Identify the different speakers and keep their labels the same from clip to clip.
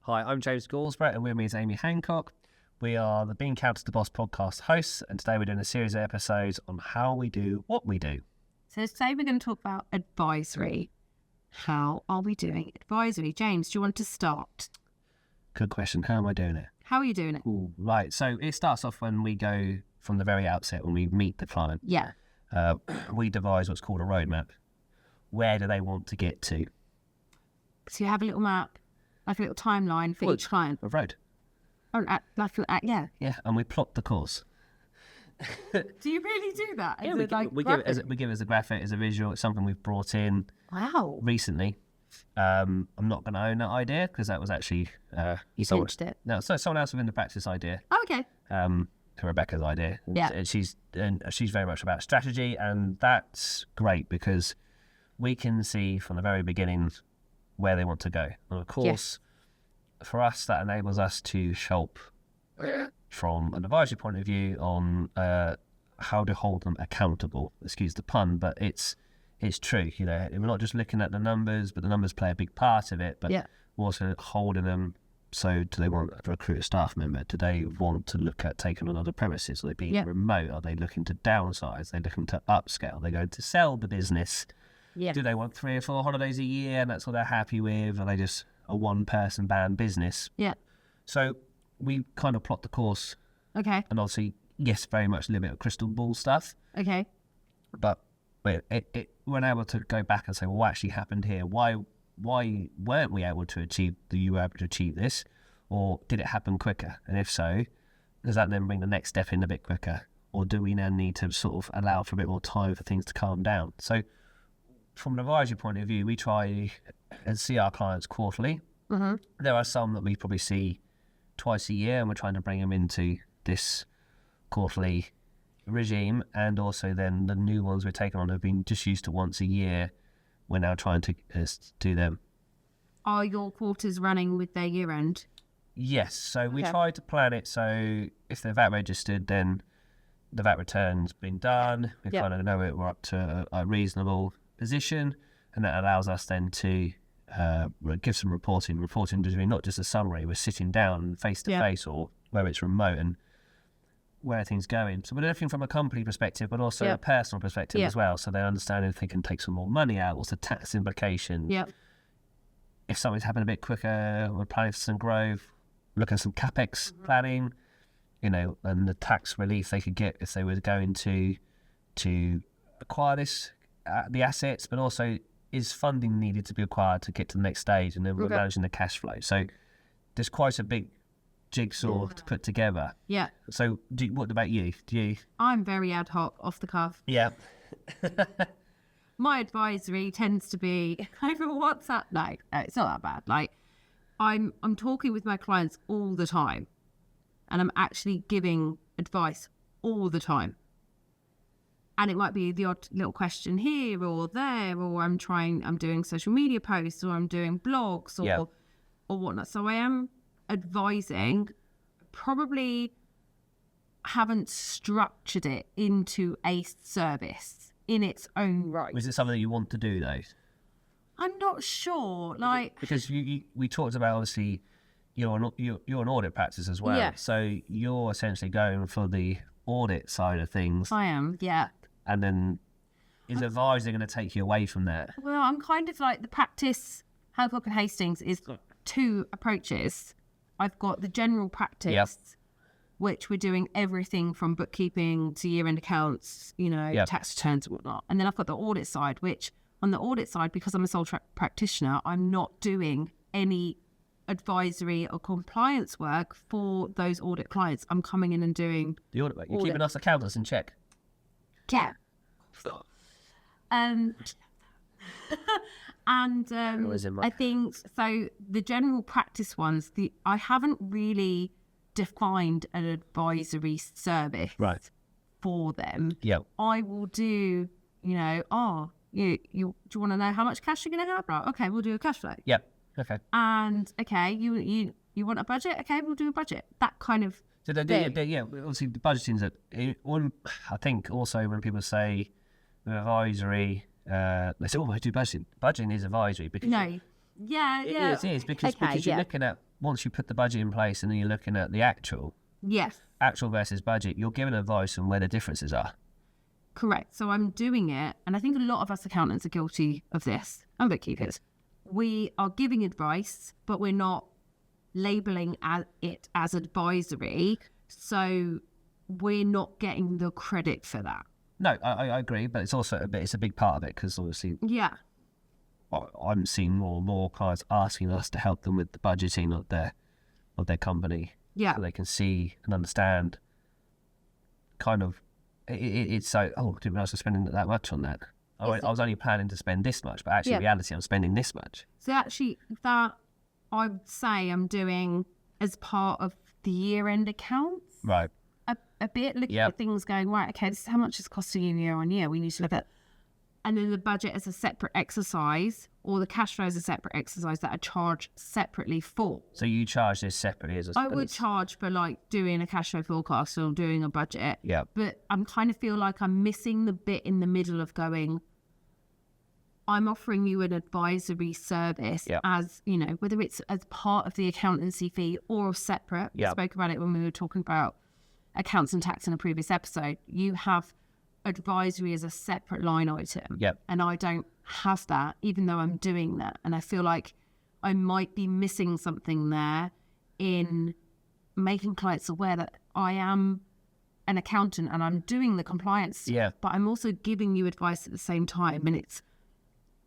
Speaker 1: Hi, I'm James Goulsbra, and with me is Amy Hancock. We are the Being Counted to Boss podcast hosts, and today we're doing a series of episodes on how we do what we do.
Speaker 2: So today we're going to talk about advisory. How are we doing advisory? James, do you want to start?
Speaker 1: Good question. How am I doing it?
Speaker 2: How are you doing it?
Speaker 1: Ooh, right. So it starts off when we go from the very outset, when we meet the client.
Speaker 2: Yeah.
Speaker 1: We devise what's called a roadmap. Where do they want to get to?
Speaker 2: So you have a little map, like a little timeline for each client.
Speaker 1: A road.
Speaker 2: Oh, yeah.
Speaker 1: Yeah, and we plot the course.
Speaker 2: Do you really do that?
Speaker 1: Yeah, we give it as a graphic, as a visual. It's something we've brought in recently. I'm not going to own that idea because that was actually
Speaker 2: you pitched it.
Speaker 1: No, so someone else within the practice idea.
Speaker 2: Oh, okay.
Speaker 1: Rebecca's idea.
Speaker 2: Yeah,
Speaker 1: and she's very much about strategy, and that's great because we can see from the very beginning where they want to go, and of course, for us that enables us to help from an advisory point of view on how to hold them accountable. Excuse the pun, but it's true. You know, we're not just looking at the numbers, but the numbers play a big part of it. But we're also holding them. So, do they want to recruit a staff member? Do they want to look at taking on other premises? Are they being remote? Are they looking to downsize? Are they looking to upscale? Are they going to sell the business? Yeah. Do they want 3 or 4 holidays a year and that's all they're happy with? Are they just a one-person band business?
Speaker 2: Yeah.
Speaker 1: So we kind of plot the course. Okay. And obviously, yes, very much a little bit of crystal ball stuff.
Speaker 2: Okay.
Speaker 1: But we're able to go back and say, well, what actually happened here? Why weren't we able to achieve this? Or did it happen quicker? And if so, does that then bring the next step in a bit quicker? Or do we now need to sort of allow for a bit more time for things to calm down? So from an advisory point of view, we try and see our clients quarterly. Mm-hmm. There are some that we probably see twice a year, and we're trying to bring them into this quarterly regime. And also then the new ones we're taking on have been just used to once a year. We're now trying to do them.
Speaker 2: Are your quarters running with their year end?
Speaker 1: Yes. So we try to plan it so if they're VAT registered, then the VAT return's been done. We kind of know we're up to a reasonable position, and that allows us then to give some reporting doing not just a summary. We're sitting down face to face, or where it's remote, and where things going. So we're looking from a company perspective, but also a personal perspective as well. So they understand if they can take some more money out, what's the tax implication. Yeah. If something's happened a bit quicker, we're planning for some growth, look at some capex planning, you know, and the tax relief they could get if they were going to acquire the assets, but also is funding needed to be acquired to get to the next stage, and then we're managing the cash flow. So there's quite a big jigsaw to put together. Yeah. So what about you?
Speaker 2: I'm very ad hoc, off the cuff.
Speaker 1: Yeah.
Speaker 2: My advisory tends to be over WhatsApp. No, it's not that bad. Like I'm talking with my clients all the time, and I'm actually giving advice all the time. And it might be the odd little question here or there, or I'm doing social media posts, or I'm doing blogs or whatnot. So I am advising, probably haven't structured it into a service in its own right.
Speaker 1: Is it something that you want to do though?
Speaker 2: I'm not sure.
Speaker 1: Because we talked about, obviously you're an audit practice as well. Yeah. So you're essentially going for the audit side of things.
Speaker 2: I am, yeah.
Speaker 1: And then is advisor going to take you away from that?
Speaker 2: Well, I'm kind of like the practice. Hancock and Hastings is 2 approaches. I've got the general practice, which we're doing everything from bookkeeping to year-end accounts, tax returns and whatnot. And then I've got the audit side, which on the audit side, because I'm a sole practitioner, I'm not doing any advisory or compliance work for those audit clients. I'm coming in and doing
Speaker 1: the audit work. You're keeping us accountants in check.
Speaker 2: Yeah. I think so. The general practice ones, I haven't really defined an advisory service for them. Yeah, I will do. You do you want to know how much cash you're going to have? Right. Okay, we'll do a cash flow.
Speaker 1: Yeah. Okay.
Speaker 2: And okay, you want a budget? Okay, we'll do a budget. That kind of.
Speaker 1: So obviously the budgeting's I think also when people say advisory, they say, "Oh, I do budgeting." Budgeting is advisory because
Speaker 2: it is
Speaker 1: because you're looking at once you put the budget in place and then you're looking at the actual versus budget, you're giving advice on where the differences are.
Speaker 2: Correct. So I'm doing it, and I think a lot of us accountants are guilty of this, and bookkeepers. We are giving advice, but we're not labelling it as advisory, so we're not getting the credit for that.
Speaker 1: No, I agree, but it's also it's a big part of it, because obviously, I'm seeing more and more clients asking us to help them with the budgeting of their company, so they can see and understand. Kind of, it's so I didn't realise I was spending that much on that. I was only planning to spend this much, but actually, in reality, I'm spending this much. So
Speaker 2: actually, that I would say I'm doing as part of the year-end accounts,
Speaker 1: right?
Speaker 2: A bit looking at things, going, right, okay, this is how much it's costing you year on year. We need to look at, and then the budget as a separate exercise, or the cash flow as a separate exercise that I charge separately for.
Speaker 1: So you charge this separately as a...
Speaker 2: I would charge for like doing a cash flow forecast or doing a budget.
Speaker 1: Yeah.
Speaker 2: But I'm kind of feel like I'm missing the bit in the middle of going, I'm offering you an advisory service as, you know, whether it's as part of the accountancy fee or separate. We spoke about it when we were talking about accounts and tax in a previous episode. You have advisory as a separate line item. And I don't have that, even though I'm doing that. And I feel like I might be missing something there in making clients aware that I am an accountant and I'm doing the compliance, but I'm also giving you advice at the same time. And it's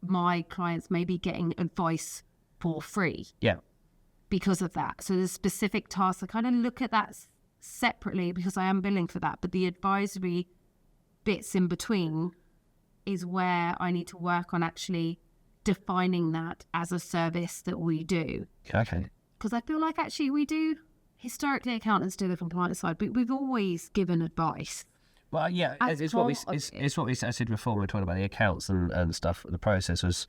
Speaker 2: my clients maybe getting advice for free because of that. So the specific tasks, I kind of look at that separately because I am billing for that, but the advisory bits in between is where I need to work on actually defining that as a service that we do.
Speaker 1: Okay.
Speaker 2: Because I feel like actually we do, historically accountants do the compliance side, but we've always given advice.
Speaker 1: Well, yeah, it's what we said before when we were talking about the accounts and stuff. The process was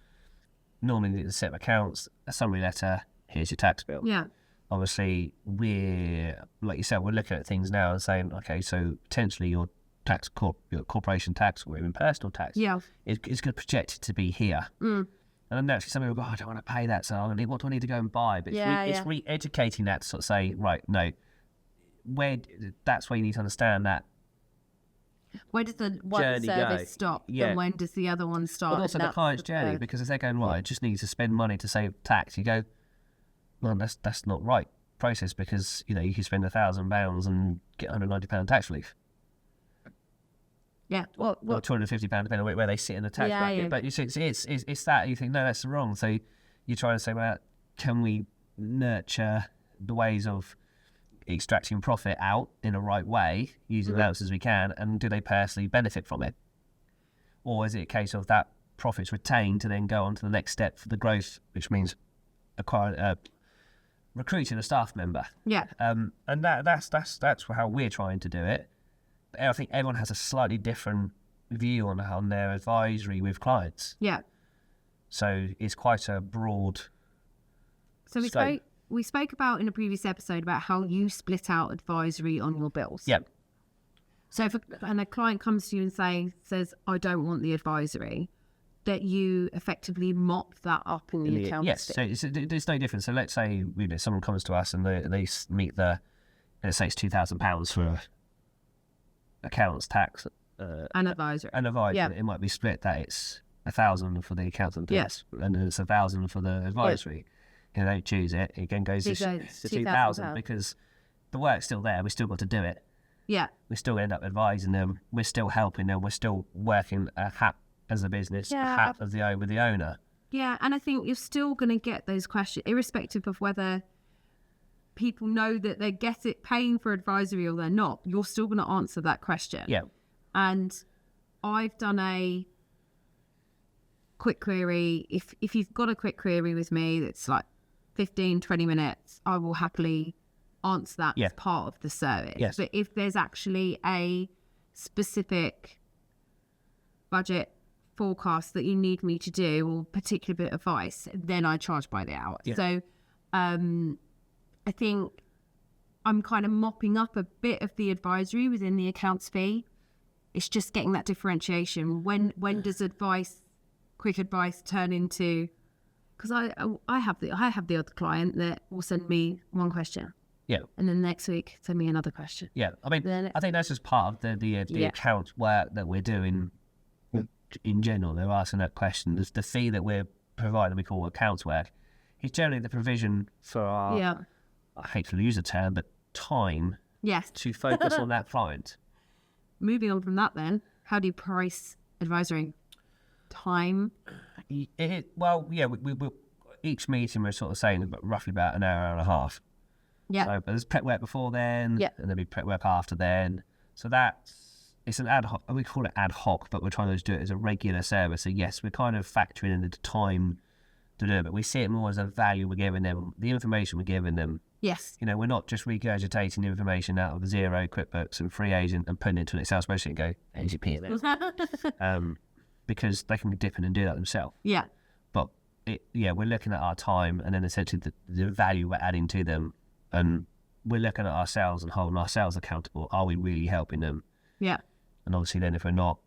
Speaker 1: normally the set of accounts, a summary letter, here's your tax bill.
Speaker 2: Yeah.
Speaker 1: Obviously, we're, like you said, we're looking at things now and saying, okay, so potentially your your corporation tax or even personal tax is going to project to be here. And then naturally some people go, I don't want to pay that, so what do I need to go and buy? But it's re-educating that to sort of say, right, no, that's where you need to understand that.
Speaker 2: Where does the one service stop and when does the other one start?
Speaker 1: But also the client's journey, because if they're going, right, I just need to spend money to save tax, you go, well, that's not right process, because you know you can spend £1,000 and get £190 tax relief. Yeah, or £250 depending on where they sit in the tax bracket. But you see, it's that you think, no, that's wrong. So you try to say, well, can we nurture the ways of extracting profit out in a right way, using the ounces we can, and do they personally benefit from it? Or is it a case of that profit's retained to then go on to the next step for the growth, which means recruiting a staff member? And that's how we're trying to do it. I think everyone has a slightly different view on their advisory with clients. So it's quite a broad.
Speaker 2: So we spoke about in a previous episode about how you split out advisory on your bills. So if a client comes to you and says, I don't want the advisory, that you effectively mop that up in the account.
Speaker 1: Yes, so there's no difference. So let's say someone comes to us and they meet let's say it's £2,000 for accounts, tax,
Speaker 2: and advisory.
Speaker 1: It might be split that it's 1,000 for the accountant, and it's 1,000 for the advisory. You don't choose it. It again goes to 2,000 because the work's still there. We still got to do it. We still end up advising them. We're still helping them. We're still working a hat as a business, a hat with the owner.
Speaker 2: And I think you're still going to get those questions, irrespective of whether people know that they're paying for advisory or they're not. You're still going to answer that question. And I've done a quick query. If you've got a quick query with me that's like 15-20 minutes, I will happily answer that as part of the service. But if there's actually a specific budget forecast that you need me to do or particular bit of advice, then I charge by the hour. So I think I'm kind of mopping up a bit of the advisory within the accounts fee. It's just getting that differentiation. When does quick advice turn into because I have the other client that will send me one question.
Speaker 1: Yeah.
Speaker 2: And then next week send me another question.
Speaker 1: Yeah. I mean, I think that's just part of the accounts work that we're doing in general. They're asking that question. There's the fee that we're providing, we call accounts work. It's generally the provision for our, I hate to use the term, but time to focus on that client.
Speaker 2: Moving on from that then, how do you price advisory? Time?
Speaker 1: We each meeting we're sort of saying roughly about an hour and a half.
Speaker 2: Yeah.
Speaker 1: So, but there's prep work before then, and there'll be prep work after then. So it's an ad hoc, we call it ad hoc, but we're trying to do it as a regular service. So yes, we're kind of factoring in the time to do it, but we see it more as a value we're giving them, the information we're giving them.
Speaker 2: Yes.
Speaker 1: You know, we're not just regurgitating information out of Xero, QuickBooks and Free Agent and putting it into an Excel spreadsheet and go, here's your P&L. Because they can dip in and do that themselves.
Speaker 2: Yeah.
Speaker 1: But we're looking at our time and then essentially the value we're adding to them, and we're looking at ourselves and holding ourselves accountable. Are we really helping them?
Speaker 2: Yeah.
Speaker 1: And obviously then if we're not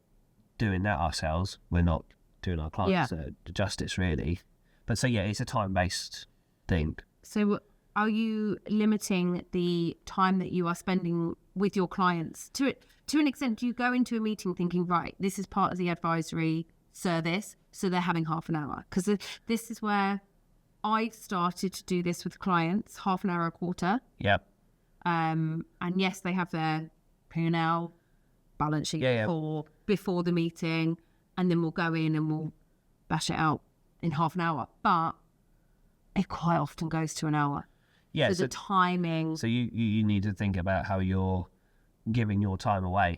Speaker 1: doing that ourselves, we're not doing our clients justice really. But so it's a time-based thing.
Speaker 2: So are you limiting the time that you are spending with your clients to an extent? Do you go into a meeting thinking, right, this is part of the advisory service, so they're having half an hour? Because this is where I started to do this with clients, half an hour a quarter.
Speaker 1: Yep.
Speaker 2: And yes, they have their P&L balance sheet before the meeting, and then we'll go in and we'll bash it out in half an hour. But it quite often goes to an hour. Yeah. So the timing.
Speaker 1: So you need to think about how you're giving your time away.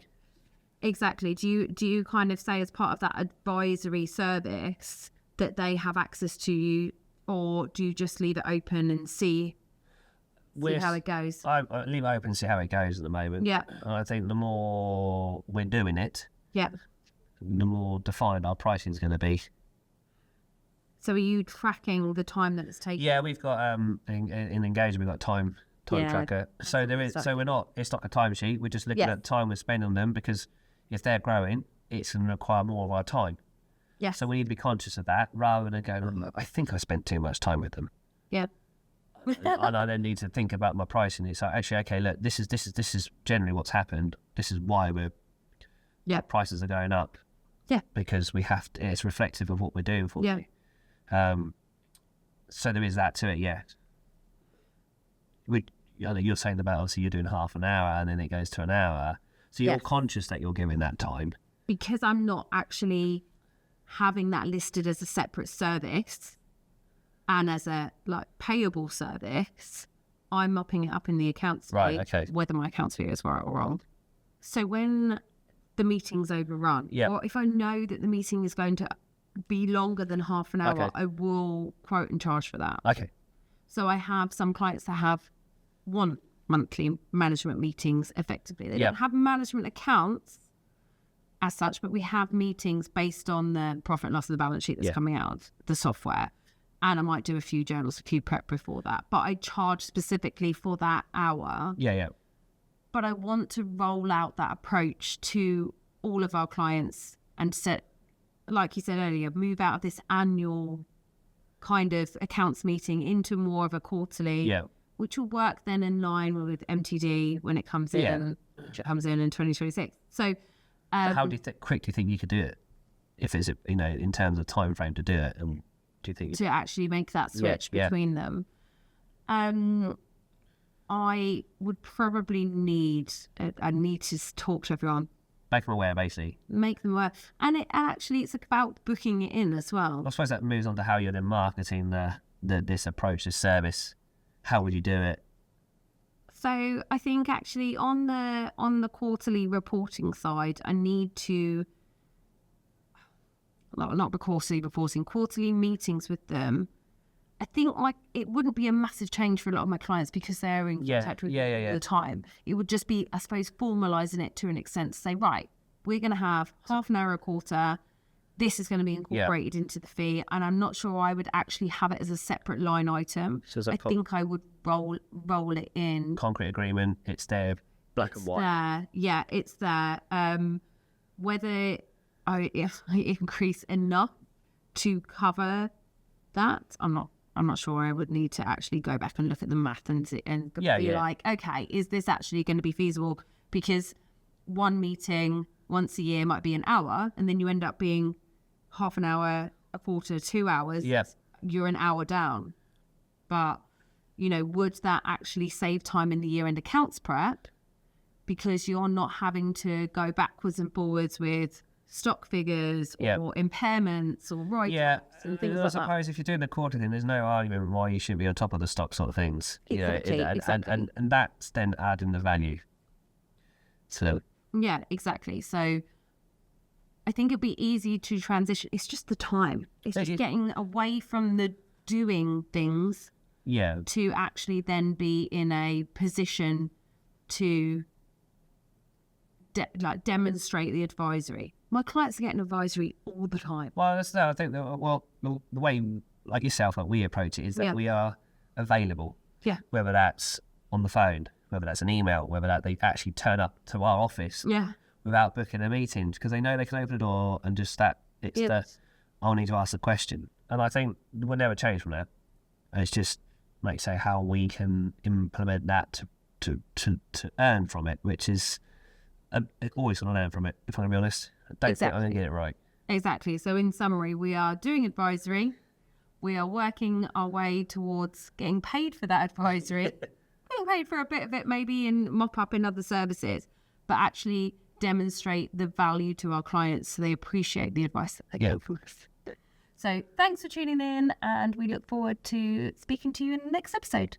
Speaker 2: Exactly. Do you kind of say as part of that advisory service that they have access to you, or do you just leave it open and see how it goes?
Speaker 1: I leave it open and see how it goes at the moment.
Speaker 2: Yeah.
Speaker 1: And I think the more we're doing it, the more defined our pricing is going to be.
Speaker 2: So are you tracking the time that it's taking?
Speaker 1: Yeah, we've got in engagement we've got time tracker. So there is. So we're not. It's not a timesheet. We're just looking at the time we're spending on them, because if they're growing, it's going to require more of our time.
Speaker 2: Yeah.
Speaker 1: So we need to be conscious of that rather than going, I think I spent too much time with them.
Speaker 2: Yeah.
Speaker 1: And I then need to think about my pricing. It's like, actually, okay, look, this is generally what's happened. This is why prices are going up.
Speaker 2: Yeah.
Speaker 1: Because we have to. It's reflective of what we're doing for you. So there is that to it. Yeah. You're saying about obviously you're doing half an hour and then it goes to an hour. So you're conscious that you're giving that time.
Speaker 2: Because I'm not actually having that listed as a separate service and as a payable service, I'm mopping it up in the accounts fee, whether my accounts fee is right or wrong. So when the meeting's overrun, or if I know that the meeting is going to be longer than half an hour, I will quote and charge for that.
Speaker 1: Okay.
Speaker 2: So I have some clients that have one monthly management meetings effectively. They don't have management accounts as such, but we have meetings based on the profit and loss of the balance sheet that's coming out of the software. And I might do a few journals, a few prep before that. But I charge specifically for that hour.
Speaker 1: Yeah.
Speaker 2: But I want to roll out that approach to all of our clients and set, like you said earlier, move out of this annual kind of accounts meeting into more of a quarterly, which will work then in line with MTD when it comes in, which it comes in 2026. So
Speaker 1: how quick do you think you could do it? If it's, in terms of time frame to do it, and do you think
Speaker 2: to actually make that switch between them? I would probably need to talk to everyone.
Speaker 1: Make them aware, basically.
Speaker 2: Make them aware. And actually, it's about booking it in as well.
Speaker 1: I suppose that moves on to how you're then marketing this approach, this service. How would you do it?
Speaker 2: So I think actually on the quarterly reporting side, I need to, not the quarterly reporting, quarterly meetings with them. I think it wouldn't be a massive change for a lot of my clients because they're in contact with me all the time. It would just be, I suppose, formalising it to an extent to say, right, we're going to have half an hour a quarter. This is going to be incorporated into the fee. And I'm not sure I would actually have it as a separate line item. So I think I would roll it in.
Speaker 1: Concrete agreement, it's there, black and white.
Speaker 2: It's there. Whether I increase enough to cover that. I'm not sure I would need to actually go back and look at the math and be like, okay, is this actually going to be feasible? Because one meeting once a year might be an hour, and then you end up being half an hour, a quarter, 2 hours.
Speaker 1: Yeah.
Speaker 2: You're an hour down. But, would that actually save time in the year-end accounts prep? Because you're not having to go backwards and forwards with stock figures or impairments or write-offs and things like that.
Speaker 1: I suppose if you're doing the quarter thing, there's no argument why you shouldn't be on top of the stock sort of things.
Speaker 2: Exactly.
Speaker 1: And that's then adding the value. So
Speaker 2: yeah, exactly. So I think it'd be easy to transition. It's just the time. It's just getting away from the doing things to actually then be in a position to demonstrate the advisory. My clients are getting advisory all the time.
Speaker 1: Well, that's I think the way, like yourself, like we approach it is that we are available.
Speaker 2: Yeah.
Speaker 1: Whether that's on the phone, whether that's an email, whether that they actually turn up to our office.
Speaker 2: Yeah.
Speaker 1: Without booking a meeting, because they know they can open the door and just I'll need to ask a question. And I think we'll never change from that. And it's just, like you say, how we can implement that to earn from it, which is always going to learn from it, if I'm going to be honest. I don't think I'm going to get it right.
Speaker 2: Exactly. So in summary, we are doing advisory. We are working our way towards getting paid for that advisory. Getting paid for a bit of it maybe in mop up in other services, but actually demonstrate the value to our clients so they appreciate the advice that they get from us. So thanks for tuning in, and we look forward to speaking to you in the next episode.